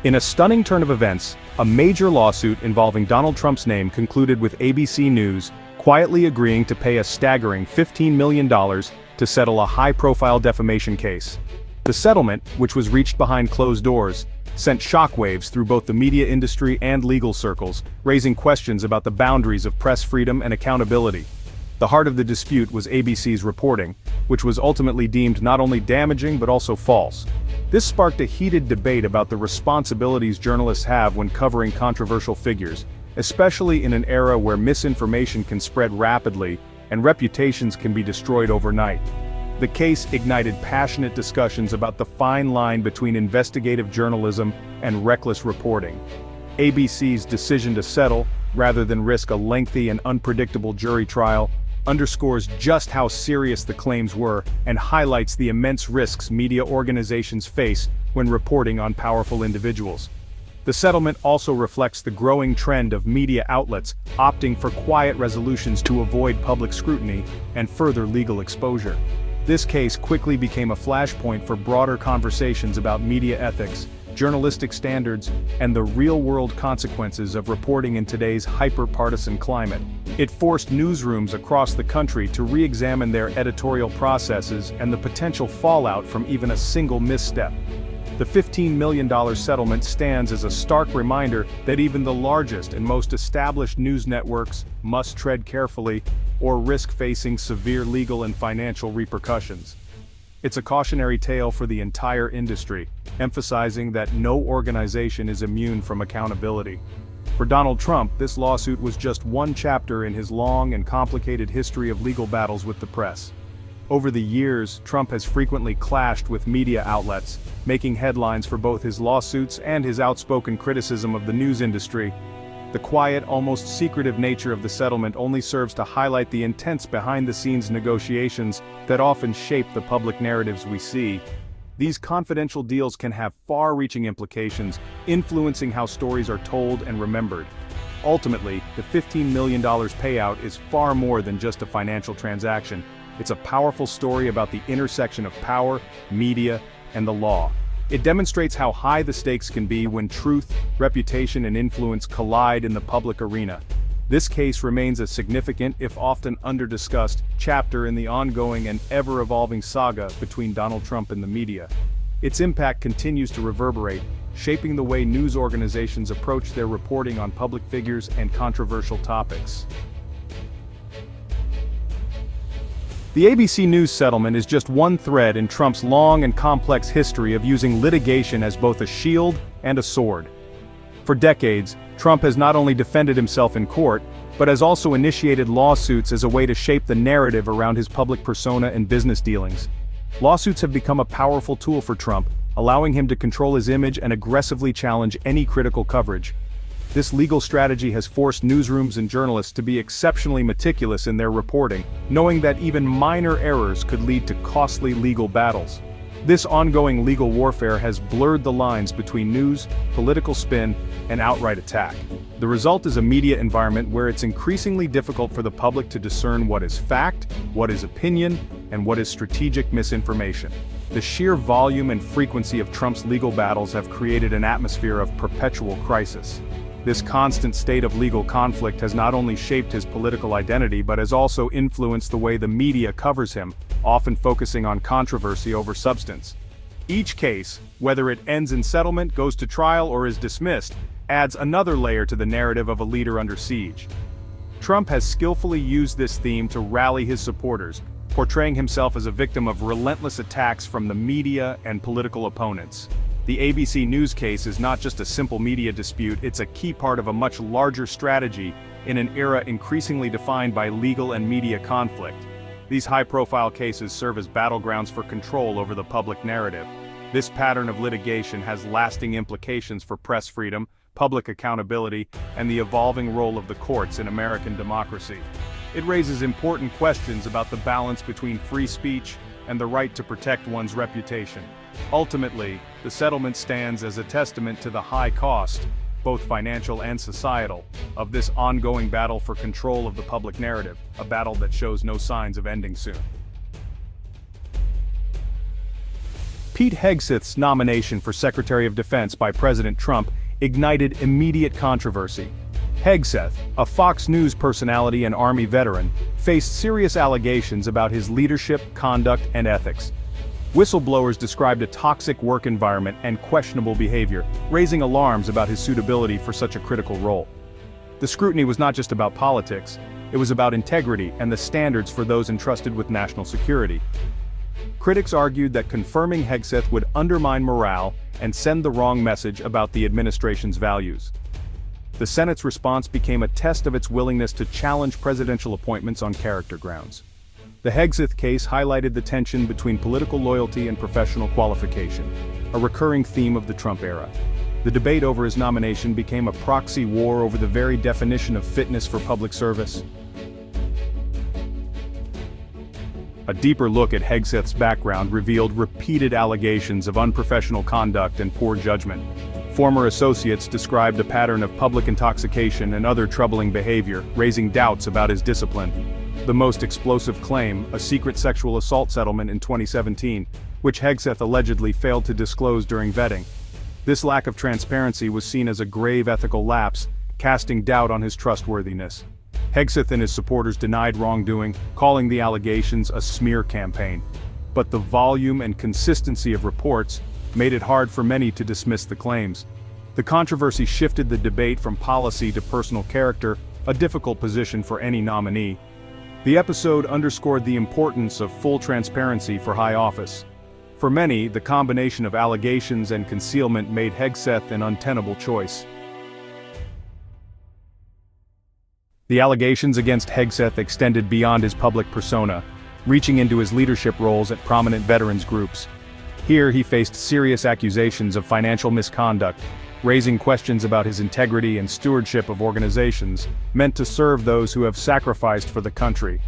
In a stunning turn of events, a major lawsuit involving Donald Trump's name concluded with ABC News quietly agreeing to pay a staggering $15 million to settle a high-profile defamation case. The settlement, which was reached behind closed doors, sent shockwaves through both the media industry and legal circles, raising questions about the boundaries of press freedom and accountability. The heart of the dispute was ABC's reporting, which was ultimately deemed not only damaging but also false. This sparked a heated debate about the responsibilities journalists have when covering controversial figures, especially in an era where misinformation can spread rapidly and reputations can be destroyed overnight. The case ignited passionate discussions about the fine line between investigative journalism and reckless reporting. ABC's decision to settle, rather than risk a lengthy and unpredictable jury trial, underscores just how serious the claims were and highlights the immense risks media organizations face when reporting on powerful individuals. The settlement also reflects the growing trend of media outlets opting for quiet resolutions to avoid public scrutiny and further legal exposure. This case quickly became a flashpoint for broader conversations about media ethics, journalistic standards, and the real-world consequences of reporting in today's hyper-partisan climate. It forced newsrooms across the country to re-examine their editorial processes and the potential fallout from even a single misstep. The $15 million settlement stands as a stark reminder that even the largest and most established news networks must tread carefully or risk facing severe legal and financial repercussions. It's a cautionary tale for the entire industry, emphasizing that no organization is immune from accountability. For Donald Trump, this lawsuit was just one chapter in his long and complicated history of legal battles with the press. Over the years, Trump has frequently clashed with media outlets, making headlines for both his lawsuits and his outspoken criticism of the news industry. The quiet, almost secretive nature of the settlement only serves to highlight the intense behind-the-scenes negotiations that often shape the public narratives we see. These confidential deals can have far-reaching implications, influencing how stories are told and remembered. Ultimately, the $15 million payout is far more than just a financial transaction. It's a powerful story about the intersection of power, media, and the law. It demonstrates how high the stakes can be when truth, reputation, and influence collide in the public arena. This case remains a significant, if often under-discussed, chapter in the ongoing and ever-evolving saga between Donald Trump and the media. Its impact continues to reverberate, shaping the way news organizations approach their reporting on public figures and controversial topics. The ABC News settlement is just one thread in Trump's long and complex history of using litigation as both a shield and a sword. For decades, Trump has not only defended himself in court, but has also initiated lawsuits as a way to shape the narrative around his public persona and business dealings. Lawsuits have become a powerful tool for Trump, allowing him to control his image and aggressively challenge any critical coverage. This legal strategy has forced newsrooms and journalists to be exceptionally meticulous in their reporting, knowing that even minor errors could lead to costly legal battles. This ongoing legal warfare has blurred the lines between news, political spin, and outright attack. The result is a media environment where it's increasingly difficult for the public to discern what is fact, what is opinion, and what is strategic misinformation. The sheer volume and frequency of Trump's legal battles have created an atmosphere of perpetual crisis. This constant state of legal conflict has not only shaped his political identity but has also influenced the way the media covers him, often focusing on controversy over substance. Each case, whether it ends in settlement, goes to trial, or is dismissed, adds another layer to the narrative of a leader under siege. Trump has skillfully used this theme to rally his supporters, portraying himself as a victim of relentless attacks from the media and political opponents. The ABC News case is not just a simple media dispute, it's a key part of a much larger strategy in an era increasingly defined by legal and media conflict. These high-profile cases serve as battlegrounds for control over the public narrative. This pattern of litigation has lasting implications for press freedom, public accountability, and the evolving role of the courts in American democracy. It raises important questions about the balance between free speech and the right to protect one's reputation. Ultimately, the settlement stands as a testament to the high cost, both financial and societal, of this ongoing battle for control of the public narrative, a battle that shows no signs of ending soon. Pete Hegseth's nomination for Secretary of Defense by President Trump ignited immediate controversy. Hegseth, a Fox News personality and Army veteran, faced serious allegations about his leadership, conduct, and ethics. Whistleblowers described a toxic work environment and questionable behavior, raising alarms about his suitability for such a critical role. The scrutiny was not just about politics, it was about integrity and the standards for those entrusted with national security. Critics argued that confirming Hegseth would undermine morale and send the wrong message about the administration's values. The Senate's response became a test of its willingness to challenge presidential appointments on character grounds. The Hegseth case highlighted the tension between political loyalty and professional qualification, a recurring theme of the Trump era. The debate over his nomination became a proxy war over the very definition of fitness for public service. A deeper look at Hegseth's background revealed repeated allegations of unprofessional conduct and poor judgment. Former associates described a pattern of public intoxication and other troubling behavior, raising doubts about his discipline. The most explosive claim, a secret sexual assault settlement in 2017, which Hegseth allegedly failed to disclose during vetting. This lack of transparency was seen as a grave ethical lapse, casting doubt on his trustworthiness. Hegseth and his supporters denied wrongdoing, calling the allegations a smear campaign. But the volume and consistency of reports made it hard for many to dismiss the claims. The controversy shifted the debate from policy to personal character, a difficult position for any nominee. The episode underscored the importance of full transparency for high office. For many, the combination of allegations and concealment made Hegseth an untenable choice. The allegations against Hegseth extended beyond his public persona, reaching into his leadership roles at prominent veterans groups. Here he faced serious accusations of financial misconduct, raising questions about his integrity and stewardship of organizations meant to serve those who have sacrificed for the country.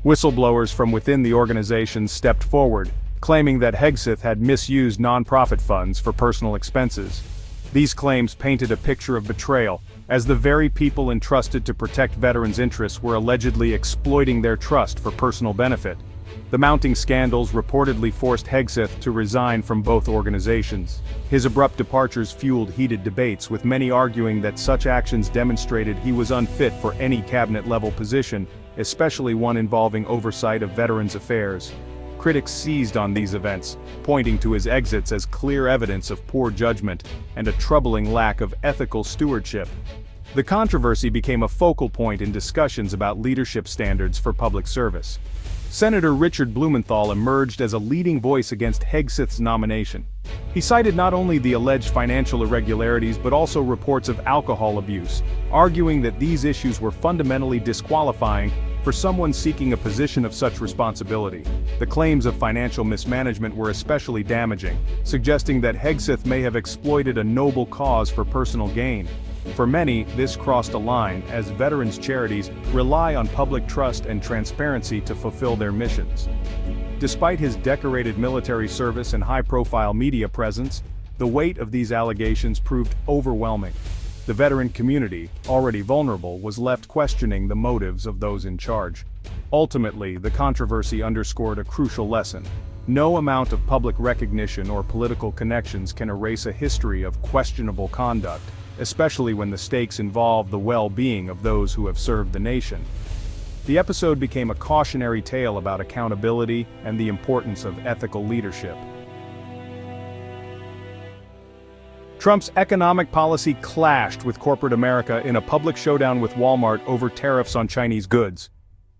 Whistleblowers from within the organization stepped forward, claiming that Hegseth had misused nonprofit funds for personal expenses. These claims painted a picture of betrayal, as the very people entrusted to protect veterans' interests were allegedly exploiting their trust for personal benefit. The mounting scandals reportedly forced Hegseth to resign from both organizations. His abrupt departures fueled heated debates, with many arguing that such actions demonstrated he was unfit for any cabinet-level position, especially one involving oversight of veterans' affairs. Critics seized on these events, pointing to his exits as clear evidence of poor judgment and a troubling lack of ethical stewardship. The controversy became a focal point in discussions about leadership standards for public service. Senator Richard Blumenthal emerged as a leading voice against Hegseth's nomination. He cited not only the alleged financial irregularities but also reports of alcohol abuse, arguing that these issues were fundamentally disqualifying for someone seeking a position of such responsibility. The claims of financial mismanagement were especially damaging, suggesting that Hegseth may have exploited a noble cause for personal gain. For many, this crossed a line, as veterans' charities rely on public trust and transparency to fulfill their missions. Despite his decorated military service and high-profile media presence, the weight of these allegations proved overwhelming. The veteran community, already vulnerable, was left questioning the motives of those in charge. Ultimately, the controversy underscored a crucial lesson. No amount of public recognition or political connections can erase a history of questionable conduct, especially when the stakes involve the well-being of those who have served the nation. The episode became a cautionary tale about accountability and the importance of ethical leadership. Trump's economic policy clashed with corporate America in a public showdown with Walmart over tariffs on Chinese goods.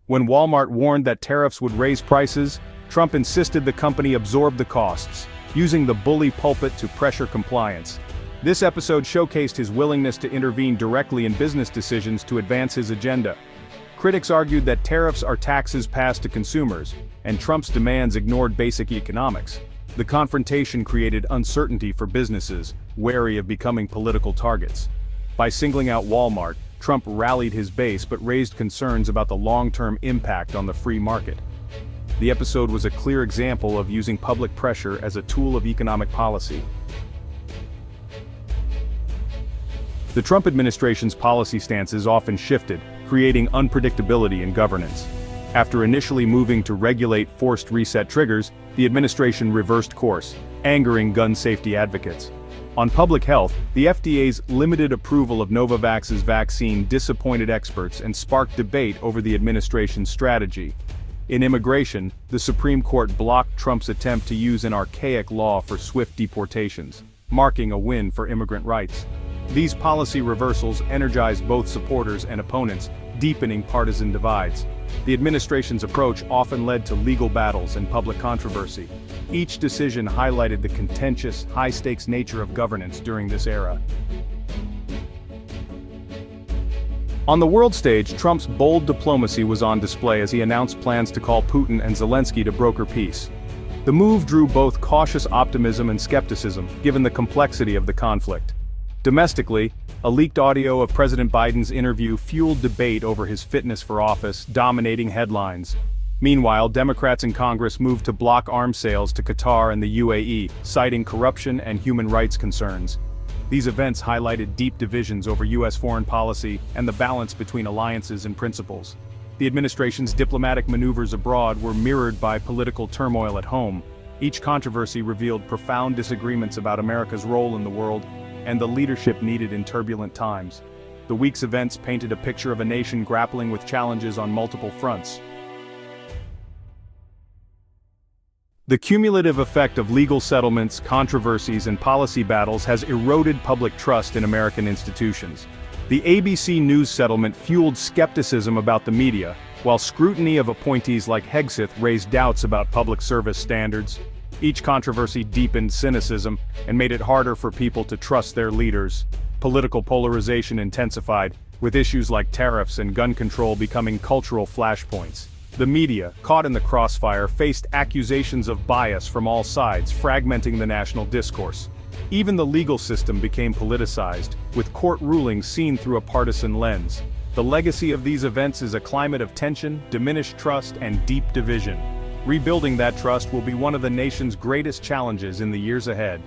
When Walmart warned that tariffs would raise prices, Trump insisted the company absorb the costs, using the bully pulpit to pressure compliance. This episode showcased his willingness to intervene directly in business decisions to advance his agenda. Critics argued that tariffs are taxes passed to consumers, and Trump's demands ignored basic economics. The confrontation created uncertainty for businesses, wary of becoming political targets. By singling out Walmart, Trump rallied his base but raised concerns about the long-term impact on the free market. The episode was a clear example of using public pressure as a tool of economic policy. The Trump administration's policy stances often shifted, creating unpredictability in governance. After initially moving to regulate forced reset triggers, the administration reversed course, angering gun safety advocates. On public health, the FDA's limited approval of Novavax's vaccine disappointed experts and sparked debate over the administration's strategy. In immigration, the Supreme Court blocked Trump's attempt to use an archaic law for swift deportations, marking a win for immigrant rights. These policy reversals energized both supporters and opponents, deepening partisan divides. The administration's approach often led to legal battles and public controversy. Each decision highlighted the contentious, high-stakes nature of governance during this era. On the world stage, Trump's bold diplomacy was on display as he announced plans to call Putin and Zelensky to broker peace. The move drew both cautious optimism and skepticism, given the complexity of the conflict. Domestically, a leaked audio of President Biden's interview fueled debate over his fitness for office, dominating headlines. Meanwhile, Democrats in Congress moved to block arms sales to Qatar and the UAE, citing corruption and human rights concerns. These events highlighted deep divisions over U.S. foreign policy and the balance between alliances and principles. The administration's diplomatic maneuvers abroad were mirrored by political turmoil at home. Each controversy revealed profound disagreements about America's role in the world and the leadership needed in turbulent times. The week's events painted a picture of a nation grappling with challenges on multiple fronts. The cumulative effect of legal settlements, controversies, and policy battles has eroded public trust in American institutions. The ABC News settlement fueled skepticism about the media, while scrutiny of appointees like Hegseth raised doubts about public service standards. Each controversy deepened cynicism and made it harder for people to trust their leaders. Political polarization intensified, with issues like tariffs and gun control becoming cultural flashpoints. The media, caught in the crossfire, faced accusations of bias from all sides, fragmenting the national discourse. Even the legal system became politicized, with court rulings seen through a partisan lens. The legacy of these events is a climate of tension, diminished trust, and deep division. Rebuilding that trust will be one of the nation's greatest challenges in the years ahead.